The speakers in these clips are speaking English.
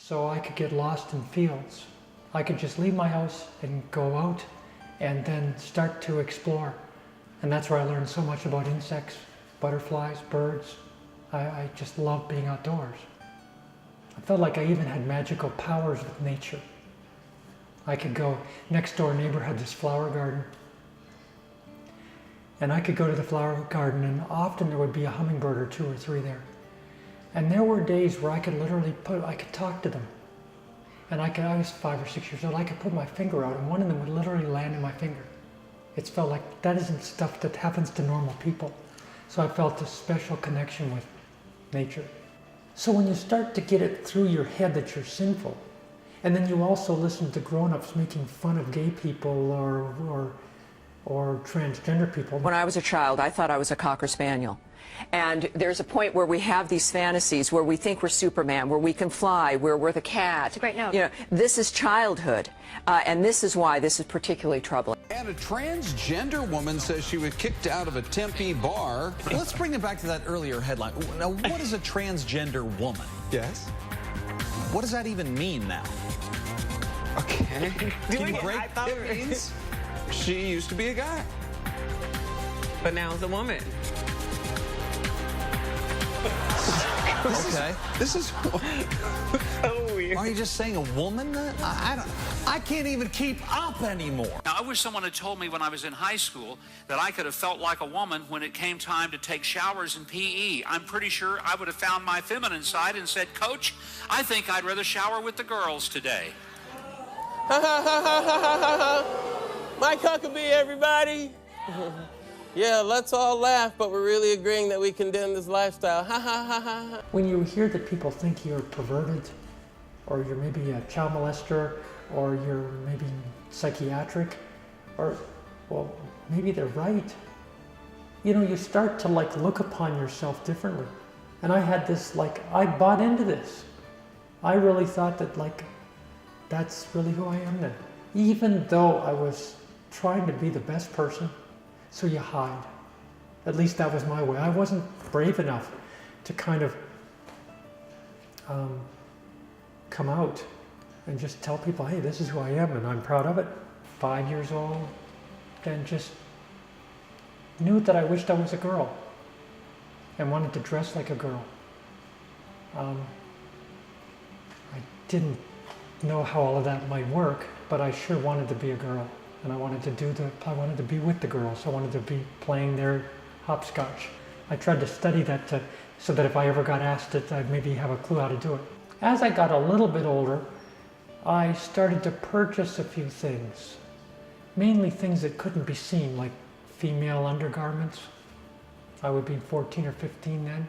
so I could get lost in fields. I could just leave my house and go out and then start to explore. And that's where I learned so much about insects, butterflies, birds. I just love being outdoors. I felt like I even had magical powers with nature. I could go, next door neighbor had this flower garden. And I could go to the flower garden and often there would be a hummingbird or 2 or 3 there. And there were days where I could literally I could talk to them. And I was 5 or 6 years old, I could put my finger out and one of them would literally land in my finger. It felt like that isn't stuff that happens to normal people. So I felt a special connection with nature. So when you start to get it through your head that you're sinful, and then you also listen to grown-ups making fun of gay people or transgender people. When I was a child, I thought I was a Cocker Spaniel. And there's a point where we have these fantasies where we think we're Superman, where we can fly, where we're the cat. It's a great note. You know, this is childhood, and this is why this is particularly troubling. And a transgender woman says she was kicked out of a Tempe bar. Let's bring it back to that earlier headline. Now, what is a transgender woman? Yes. What does that even mean now? Okay. Can you break I thought It means she used to be a guy. but now it's a woman. Okay. This is So weird. Are you just saying a woman? I can't even keep up anymore. Now, I wish someone had told me when I was in high school that I could have felt like a woman when it came time to take showers in PE. I'm pretty sure I would have found my feminine side and said, Coach, I think I'd rather shower with the girls today. My Huckabee, everybody. Yeah, let's all laugh, but we're really agreeing that we condemn this lifestyle. Ha ha ha ha. When you hear that people think you're perverted, or you're maybe a child molester, or you're maybe psychiatric, or, well, maybe they're right. You know, you start to look upon yourself differently. And I had this, I bought into this. I really thought that that's really who I am now. Even though I was trying to be the best person, so you hide. At least that was my way. I wasn't brave enough to kind of come out and just tell people, hey, this is who I am and I'm proud of it. 5 years old, and just knew that I wished I was a girl and wanted to dress like a girl. I didn't know how all of that might work, but I sure wanted to be a girl. And I wanted to be with the girls. I wanted to be playing their hopscotch. I tried to study that so that if I ever got asked it, I'd maybe have a clue how to do it. As I got a little bit older, I started to purchase a few things. Mainly things that couldn't be seen, like female undergarments. I would be 14 or 15 then.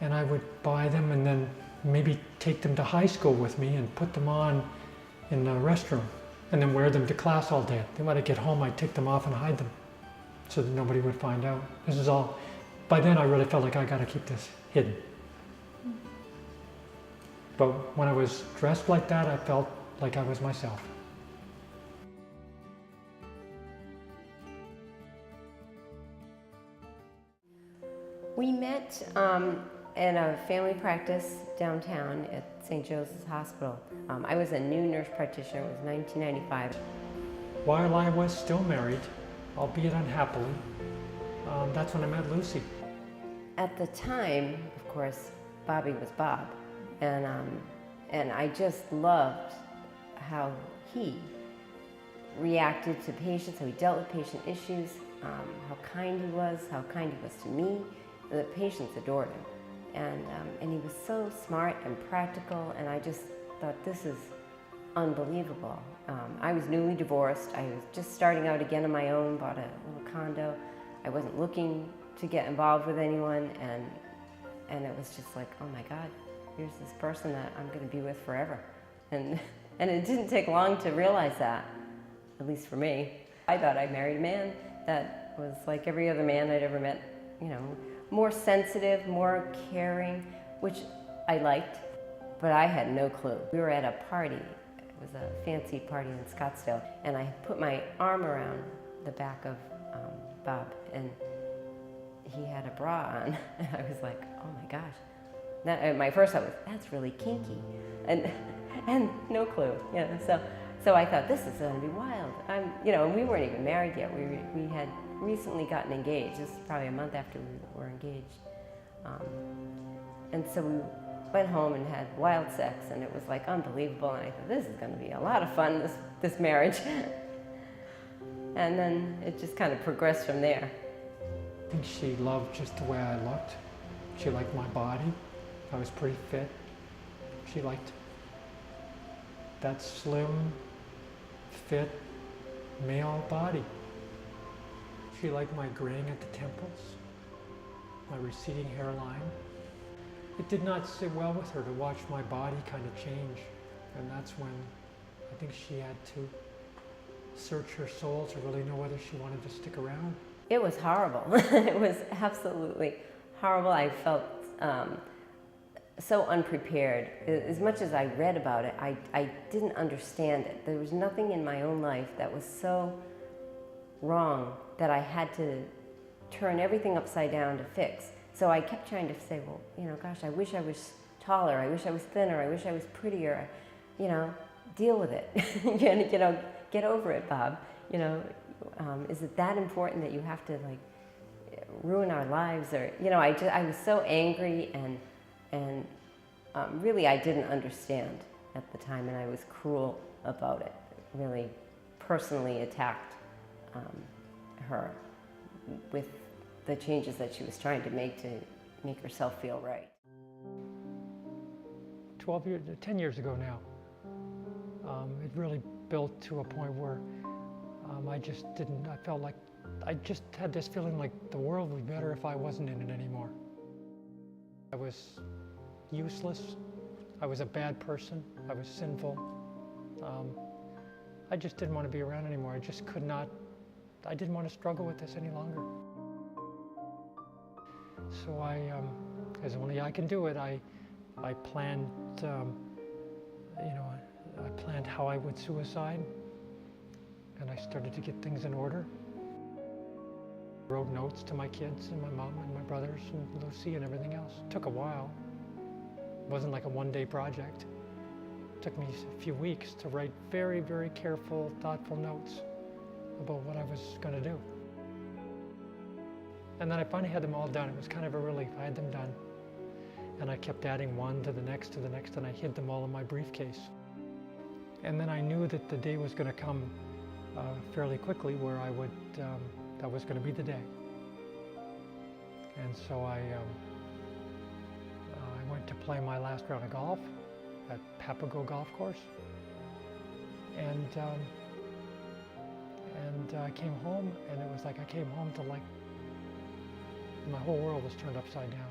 And I would buy them and then maybe take them to high school with me and put them on in the restroom. And then wear them to class all day. Then when I get home, I'd take them off and hide them so that nobody would find out. This is all, by then I really felt like I gotta keep this hidden. But when I was dressed like that, I felt like I was myself. We met in a family practice downtown at St. Joseph's Hospital. I was a new nurse practitioner. It was 1995. While I was still married, albeit unhappily, that's when I met Lucy. At the time, of course, Bobby was Bob, and I just loved how he reacted to patients, how he dealt with patient issues, how kind he was to me. The patients adored him. And he was so smart and practical, and I just thought, this is unbelievable. I was newly divorced. I was just starting out again on my own, bought a little condo. I wasn't looking to get involved with anyone, and it was just like, oh my God, here's this person that I'm going to be with forever. And it didn't take long to realize that, at least for me. I thought I married a man that was like every other man I'd ever met, you know, more sensitive, more caring, which I liked, but I had no clue. We were at a party. It was a fancy party in Scottsdale, and I put my arm around the back of Bob, and he had a bra on, and I was like, oh my gosh. My first thought was, that's really kinky. and no clue, you know. So I thought, this is going to be wild. You know, and we weren't even married yet. We had recently gotten engaged. This is probably a month after we were engaged. And so we went home and had wild sex, and it was like unbelievable. And I thought, this is going to be a lot of fun, this marriage. And then it just kind of progressed from there. I think she loved just the way I looked. She liked my body. I was pretty fit. She liked that slim, fit, male body. She liked my graying at the temples, my receding hairline. It did not sit well with her to watch my body kind of change. And that's when I think she had to search her soul to really know whether she wanted to stick around. It was horrible. It was absolutely horrible. I felt so unprepared. As much as I read about it, I didn't understand it. There was nothing in my own life that was so wrong that I had to turn everything upside down to fix. So I kept trying to say, well, you know, gosh, I wish I was taller. I wish I was thinner. I wish I was prettier. You know, deal with it. You know, get over it, Bob. You know, is it that important that you have to like ruin our lives? Or, you know, I was so angry and really I didn't understand at the time, and I was cruel about it. Really personally attacked her with the changes that she was trying to make herself feel right. 10 years ago now, it really built to a point where I felt like I just had this feeling like the world would be better if I wasn't in it anymore. I was useless. I was a bad person. I was sinful. I just didn't want to be around anymore. I didn't want to struggle with this any longer. So as only I can do it, I planned, I planned how I would suicide, and I started to get things in order. I wrote notes to my kids and my mom and my brothers and Lucy and everything else. It took a while. It wasn't like a one-day project. It took me a few weeks to write very, very careful, thoughtful notes about what I was going to do. And then I finally had them all done. It was kind of a relief. I had them done. And I kept adding one to the next, and I hid them all in my briefcase. And then I knew that the day was going to come fairly quickly where that was going to be the day. And so I went to play my last round of golf at Papago Golf Course. And I came home, and it was like I came home to like my whole world was turned upside down.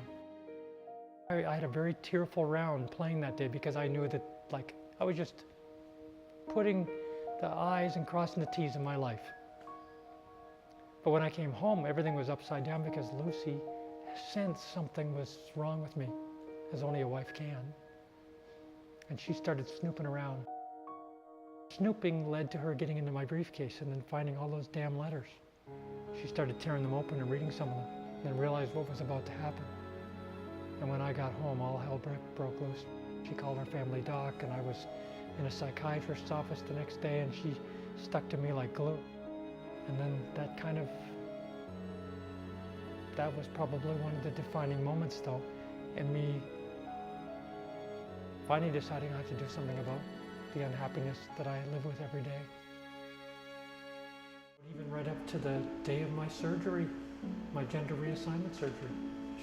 I had a very tearful round playing that day because I knew that like I was just putting the I's and crossing the T's in my life. But when I came home, everything was upside down because Lucy sensed something was wrong with me, as only a wife can. And she started snooping around. Snooping led to her getting into my briefcase and then finding all those damn letters. She started tearing them open and reading some of them, and then realized what was about to happen. And when I got home, all hell broke loose. She called her family doc, and I was in a psychiatrist's office the next day, and she stuck to me like glue. And then that was probably one of the defining moments, though, in me finally deciding I have to do something about the unhappiness that I live with every day. Even right up to the day of my surgery, my gender reassignment surgery,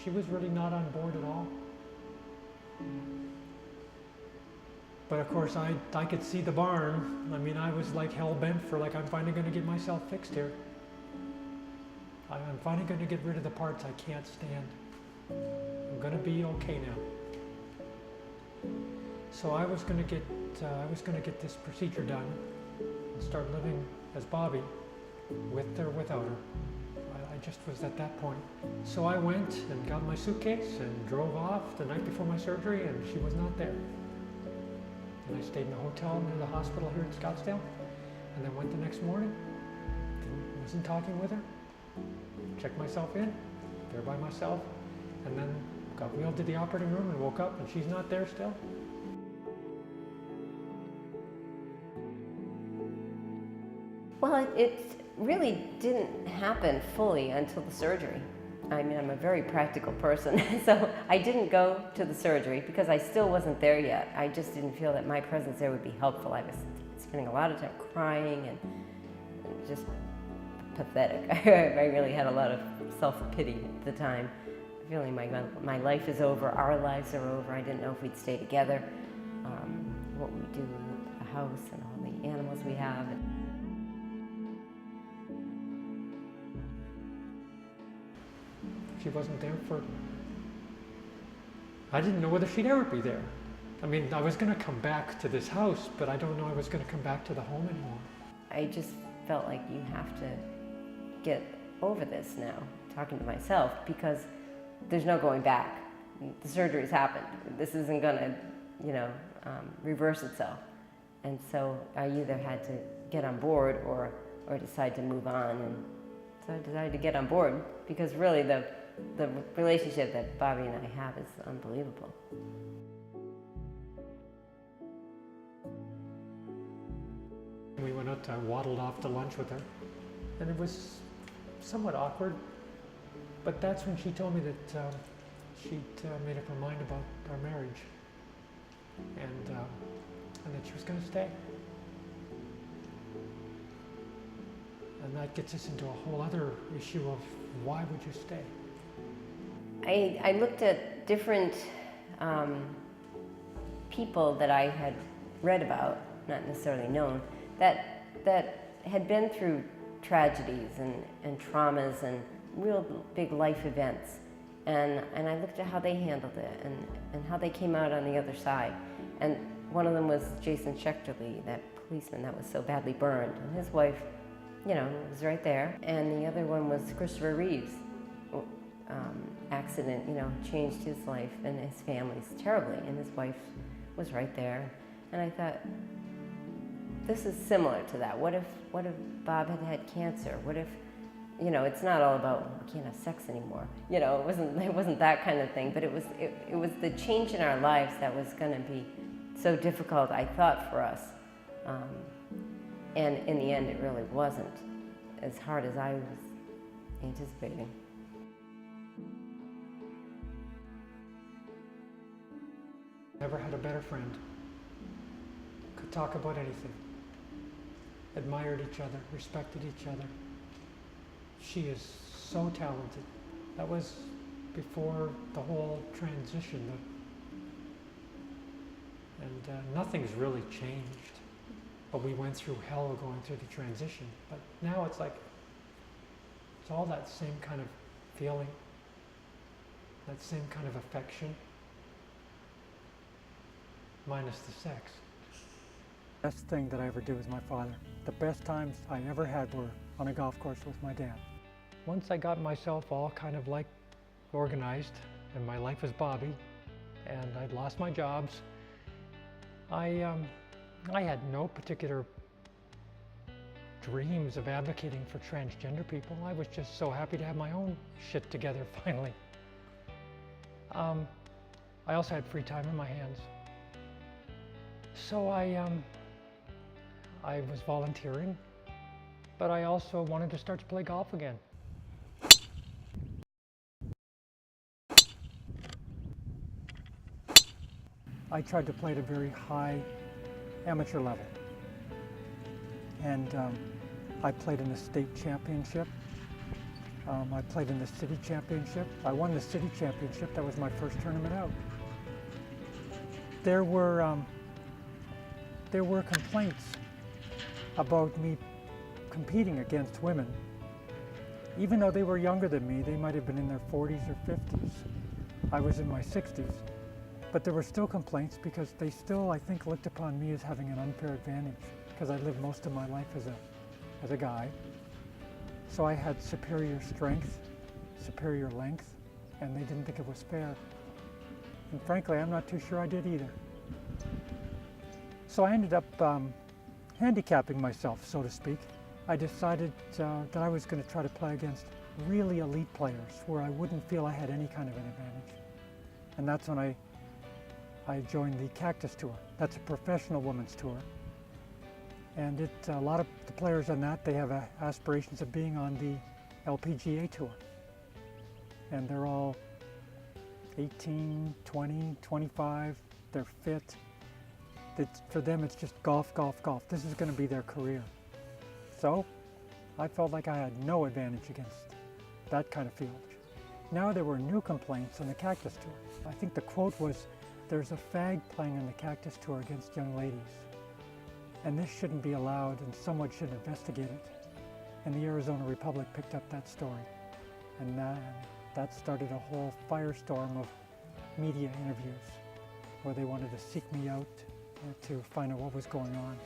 she was really not on board at all. But of course, I could see the barn. I mean, I was like hell-bent for like, I'm finally going to get myself fixed here. I'm finally going to get rid of the parts I can't stand. I'm going to be okay now. So I was going to get this procedure done and start living as Bobbi, with or without her. I just was at that point. So I went and got my suitcase and drove off the night before my surgery, and she was not there. And I stayed in a hotel near the hospital here in Scottsdale, and then went the next morning. Wasn't talking with her. Checked myself in, there by myself, and then got wheeled to the operating room and woke up, and she's not there still. Well, it really didn't happen fully until the surgery. I mean, I'm a very practical person, so I didn't go to the surgery because I still wasn't there yet. I just didn't feel that my presence there would be helpful. I was spending a lot of time crying and just pathetic. I really had a lot of self-pity at the time, feeling my life is over, our lives are over. I didn't know if we'd stay together, what we'd do with the house and all the animals we have. She wasn't there I didn't know whether she'd ever be there. I mean, I was going to come back to this house, but I don't know I was going to come back to the home anymore. I just felt like you have to get over this now, talking to myself, because there's no going back. The surgery's happened. This isn't going to, reverse itself. And so I either had to get on board or decide to move on. And so I decided to get on board because really the relationship that Bobbi and I have is unbelievable. We went out, I waddled off to lunch with her, and it was somewhat awkward, but that's when she told me that she'd made up her mind about our marriage, and that she was going to stay. And that gets us into a whole other issue of why would you stay? I looked at different people that I had read about, not necessarily known, that had been through tragedies and traumas and real big life events. And I looked at how they handled it and how they came out on the other side. And one of them was Jason Schechterly, that policeman that was so badly burned. And his wife, was right there. And the other one was Christopher Reeves. Accident, changed his life and his family's terribly. And his wife was right there. And I thought, this is similar to that. What if Bob had cancer? What if, it's not all about we can't have sex anymore. It wasn't that kind of thing. But it was the change in our lives that was going to be so difficult, I thought, for us. And in the end, it really wasn't as hard as I was anticipating. Never had a better friend. Could talk about anything. Admired each other, respected each other. She is so talented. That was before the whole transition. And nothing's really changed. But we went through hell going through the transition. But now it's like, it's all that same kind of feeling, that same kind of affection, minus the sex. Best thing that I ever did was my father. The best times I ever had were on a golf course with my dad. Once I got myself all kind of like organized, and my life was Bobbi, and I'd lost my jobs, I had no particular dreams of advocating for transgender people. I was just so happy to have my own shit together finally. I also had free time in my hands. So I was volunteering, but I also wanted to start to play golf again. I tried to play at a very high amateur level. And I played in the state championship. I played in the city championship. I won the city championship. That was my first tournament out. There were complaints about me competing against women. Even though they were younger than me, they might have been in their 40s or 50s. I was in my 60s. But there were still complaints because they still, I think, looked upon me as having an unfair advantage because I lived most of my life as a guy. So I had superior strength, superior length, and they didn't think it was fair. And frankly, I'm not too sure I did either. So I ended up handicapping myself, so to speak. I decided that I was going to try to play against really elite players where I wouldn't feel I had any kind of an advantage. And that's when I joined the Cactus Tour. That's a professional women's tour. And a lot of the players on that, they have aspirations of being on the LPGA Tour. And they're all 18, 20, 25, they're fit. For them, it's just golf, golf, golf. This is going to be their career. So I felt like I had no advantage against that kind of field. Now there were new complaints on the Cactus Tour. I think the quote was, "There's a fag playing on the Cactus Tour against young ladies. And this shouldn't be allowed, and someone should investigate it." And the Arizona Republic picked up that story. And that started a whole firestorm of media interviews where they wanted to seek me out to find out what was going on.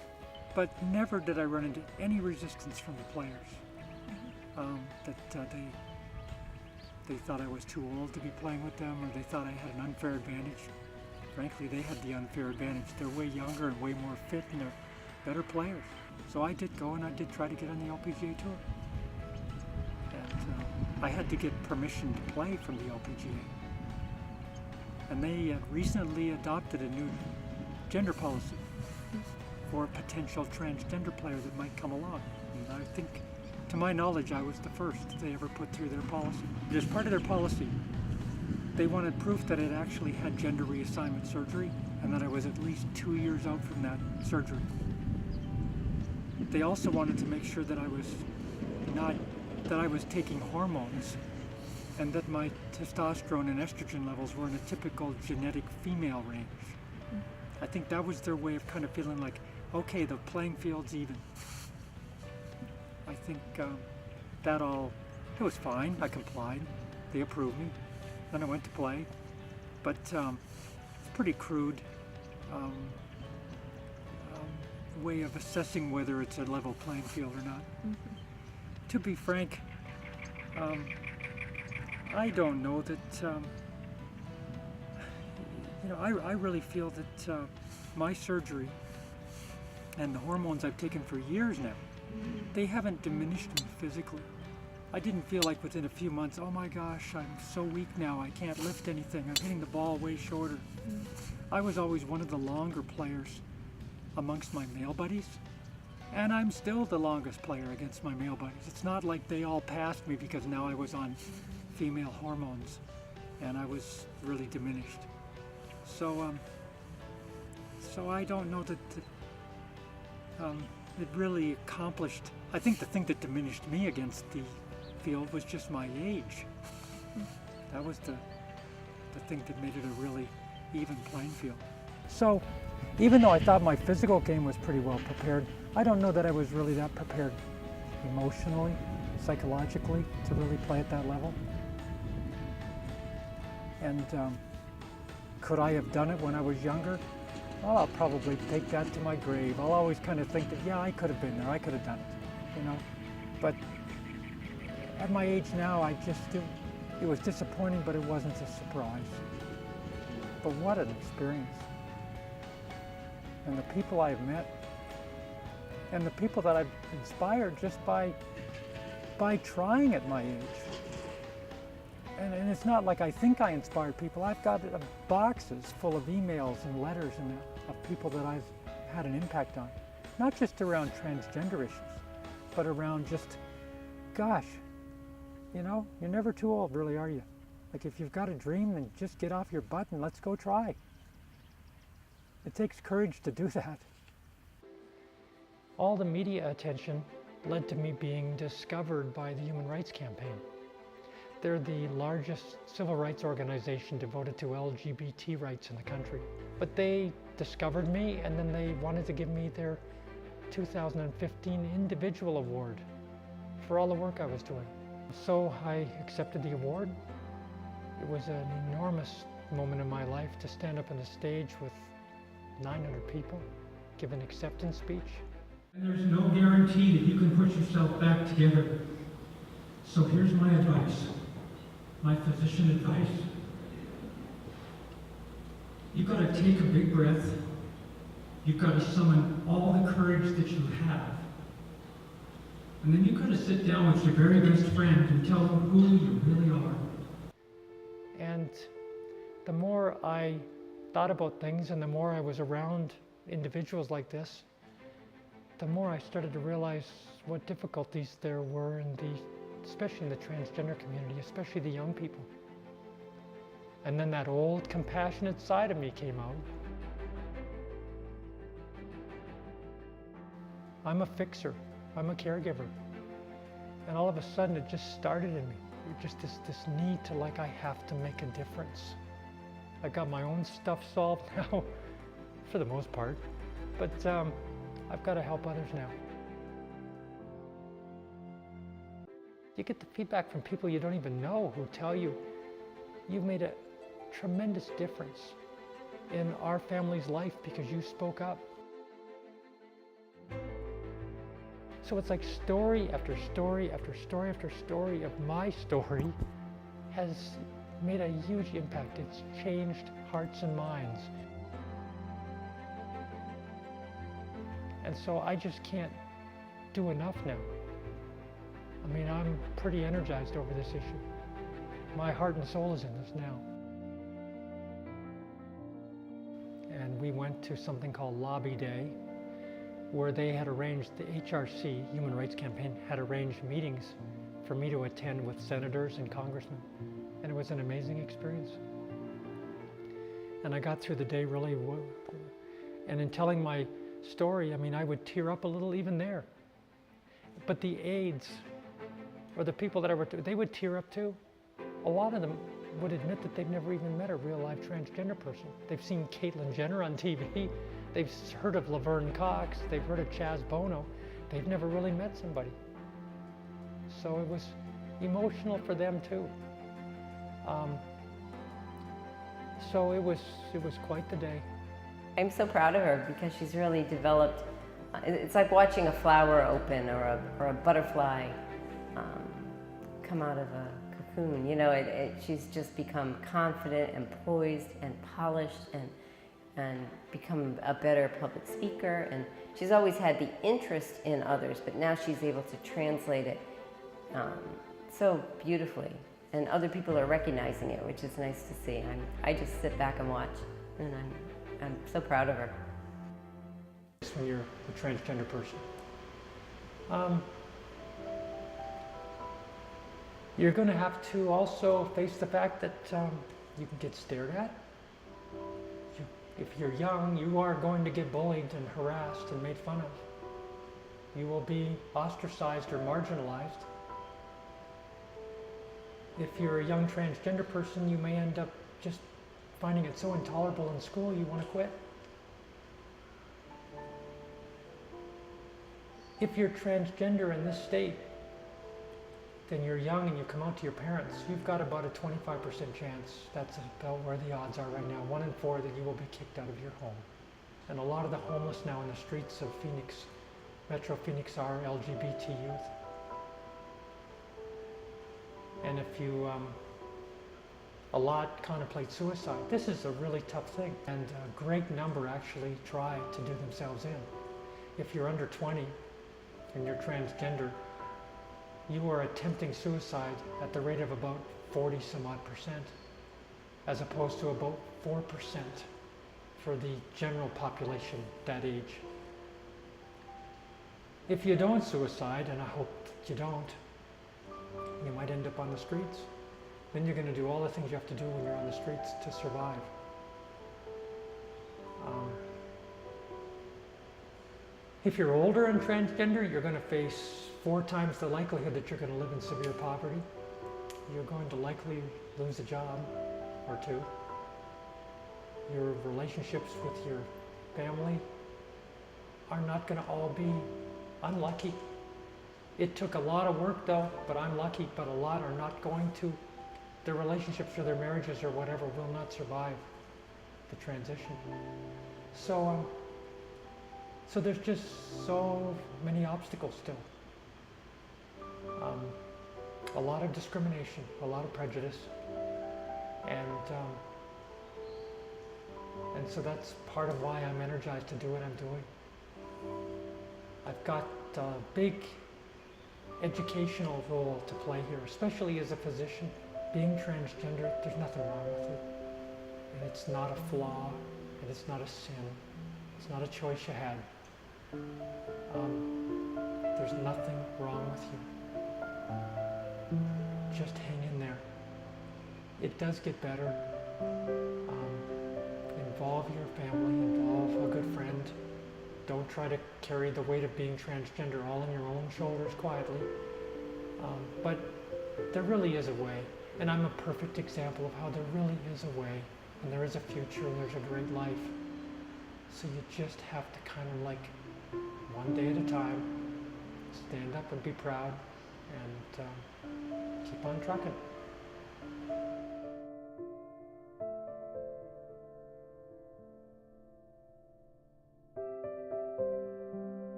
But never did I run into any resistance from the players. They thought I was too old to be playing with them, or they thought I had an unfair advantage. Frankly, they had the unfair advantage. They're way younger and way more fit, and they're better players. So I did go and I did try to get on the LPGA Tour. And I had to get permission to play from the LPGA. And they recently adopted a new gender policy for a potential transgender player that might come along. And I think, to my knowledge, I was the first they ever put through their policy. As part of their policy, they wanted proof that it actually had gender reassignment surgery and that I was at least 2 years out from that surgery. They also wanted to make sure that I was taking hormones and that my testosterone and estrogen levels were in a typical genetic female range. I think that was their way of kind of feeling like, okay, the playing field's even. I think it was fine. I complied. They approved me. Then I went to play. But it's pretty crude way of assessing whether it's a level playing field or not. To be frank, I don't know that, I really feel that my surgery and the hormones I've taken for years now, they haven't diminished me physically. I didn't feel like within a few months, oh my gosh, I'm so weak now, I can't lift anything, I'm hitting the ball way shorter. I was always one of the longer players amongst my male buddies, and I'm still the longest player against my male buddies. It's not like they all passed me because now I was on female hormones and I was really diminished. So I don't know that it really accomplished. I think the thing that diminished me against the field was just my age. That was the thing that made it a really even playing field. So even though I thought my physical game was pretty well prepared, I don't know that I was really that prepared emotionally, psychologically, to really play at that level. And could I have done it when I was younger? Well, I'll probably take that to my grave. I'll always kind of think that, yeah, I could have been there, I could have done it, But at my age now, it was disappointing, but it wasn't a surprise. But what an experience. And the people I've met, and the people that I've inspired just by trying at my age. And it's not like I think I inspired people. I've got boxes full of emails and letters and of people that I've had an impact on. Not just around transgender issues, but around just, gosh, you're never too old, really, are you? Like, if you've got a dream, then just get off your butt and let's go try. It takes courage to do that. All the media attention led to me being discovered by the Human Rights Campaign. They're the largest civil rights organization devoted to LGBT rights in the country. But they discovered me, and then they wanted to give me their 2015 Individual Award for all the work I was doing. So I accepted the award. It was an enormous moment in my life to stand up on the stage with 900 people, give an acceptance speech. And there's no guarantee that you can put yourself back together. So here's my advice, my physician advice. You've got to take a big breath. You've got to summon all the courage that you have. And then you've got to sit down with your very best friend and tell them who you really are. And the more I thought about things and the more I was around individuals like this, the more I started to realize what difficulties there were especially in the transgender community, especially the young people. And then that old compassionate side of me came out. I'm a fixer, I'm a caregiver. And all of a sudden it just started in me. Just this need to, like, I have to make a difference. I got my own stuff solved now, for the most part, but I've got to help others now. You get the feedback from people you don't even know who tell you, you've made a tremendous difference in our family's life because you spoke up. So it's like story after story after story after story of my story has made a huge impact. It's changed hearts and minds. And so I just can't do enough now. I mean, I'm pretty energized over this issue. My heart and soul is in this now. And we went to something called Lobby Day, where they had arranged, the HRC, Human Rights Campaign, had arranged meetings for me to attend with senators and congressmen. And it was an amazing experience. And I got through the day really well. And in telling my story, I mean, I would tear up a little even there. But the aides, or the people that I were, they would tear up too. A lot of them would admit that they've never even met a real live transgender person. They've seen Caitlyn Jenner on TV. They've heard of Laverne Cox. They've heard of Chaz Bono. They've never really met somebody. So it was emotional for them too. So it was quite the day. I'm so proud of her because she's really developed. It's like watching a flower open or a butterfly come out of a cocoon. You know, she's just become confident and poised and polished and become a better public speaker. And she's always had the interest in others, but now she's able to translate it so beautifully. And other people are recognizing it, which is nice to see. I just sit back and watch, and I'm so proud of her. When you're a transgender person, you're going to have to also face the fact that you can get stared at. If you're young, you are going to get bullied and harassed and made fun of. You will be ostracized or marginalized. If you're a young transgender person, you may end up just finding it so intolerable in school you want to quit. If you're transgender in this state, then you're young and you come out to your parents, you've got about a 25% chance, that's about where the odds are right now, 1 in 4 that you will be kicked out of your home. And a lot of the homeless now in the streets of Phoenix, Metro Phoenix, are LGBT youth. And if you, a lot contemplate suicide. This is a really tough thing, and a great number actually try to do themselves in. If you're under 20 and you're transgender, you are attempting suicide at the rate of about 40-some-odd%, as opposed to about 4% for the general population that age. If you don't suicide, and I hope that you don't, you might end up on the streets. Then you're going to do all the things you have to do when you're on the streets to survive. If you're older and transgender, you're going to face 4 times the likelihood that you're going to live in severe poverty. You're going to likely lose a job or 2. Your relationships with your family are not going to all be unlucky. It took a lot of work though, but I'm lucky, but a lot are not going to. Their relationships or their marriages or whatever will not survive the transition. So there's just so many obstacles still. A lot of discrimination, a lot of prejudice, and so that's part of why I'm energized to do what I'm doing. I've got a big educational role to play here, especially as a physician. Being transgender, there's nothing wrong with it. And it's not a flaw, and it's not a sin. It's not a choice you had. There's nothing wrong with you. Just hang in there. It does get better. Involve your family, involve a good friend. Don't try to carry the weight of being transgender all on your own shoulders quietly. But there really is a way, and I'm a perfect example of how there really is a way, and there is a future, and there's a great life. So you just have to kind of like, one day at a time, stand up and be proud, and keep on trucking.